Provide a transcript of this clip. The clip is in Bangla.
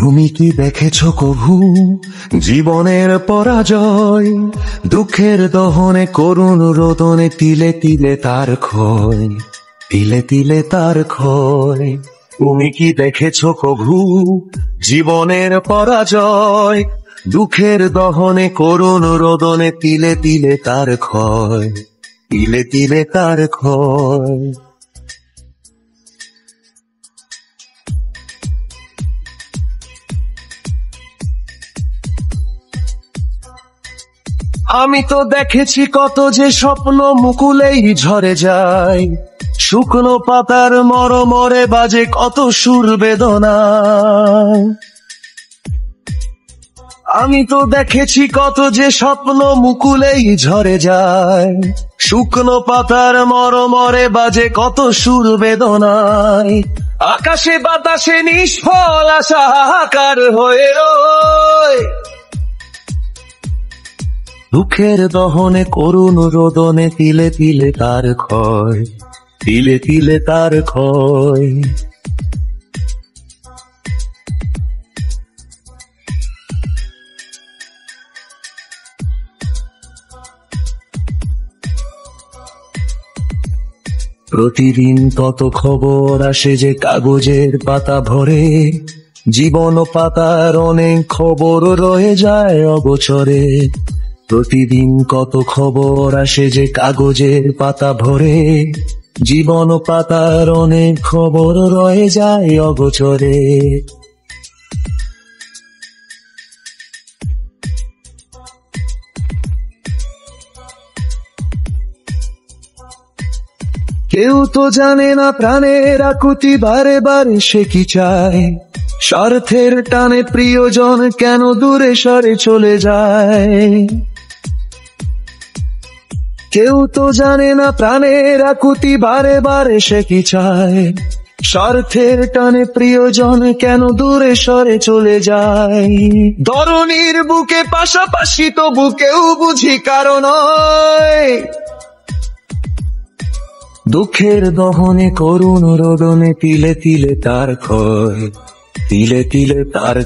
তুমি কি দেখেছো কভু জীবনের পরাজয়? দুঃখের দহনে করুণ রোদনে তিলে তিলে তার ক্ষয়, তিলে তিলে তার ক্ষয়। তুমি কি দেখেছো কভু জীবনের পরাজয়? দুঃখের দহনে করুণ রোদনে তিলে তিলে তার ক্ষয়, তিলে তিলে তার ক্ষয়। আমি তো দেখেছি কত যে স্বপ্ন মুকুলেই ঝরে যায়, শুকনো পাতার মরমরে বাজে কত সুর বেদনা। আমি তো দেখেছি কত যে স্বপ্ন মুকুলেই ঝরে যায়, শুকনো পাতার মরমরে বাজে কত সুর বেদনায়। আকাশে বাতাসে নিষ্ফল আশা হাহাকার হয়ে রয়, দুঃখের দহনে করুণ রোদনে তিলে তিলে তার ক্ষয়, তিলে তিলে তার ক্ষয়। প্রতিদিন কত খবর আসে যে কাগজের পাতা ভরে, জীবন পাতার অনেক খবর রয়ে যায় অগোচরে। প্রতিদিন কত খবর আসে যে কাগজের পাতা ভরে, জীবন পাতার অনেক খবর রয়ে যায় অগোচরে। কেউ তো জানে না প্রাণের আকুতি বারে বারে সে কি চায়, স্বার্থের টানে প্রিয়জন কেন দূরে সরে চলে যায়। কেউ তো জানে না প্রাণের আকুতি বারে বারে সে কি চায়, স্বার্থের টানে প্রিয়জন কেন দূরে সরে চলে যায়। ধরণীর বুকে পাশাপাশি তবু কেউ বুঝি কারণ দুঃখের দহনে করুণ রোদনে তিলে তিলে তার ক্ষয়, তিলে তিলে তার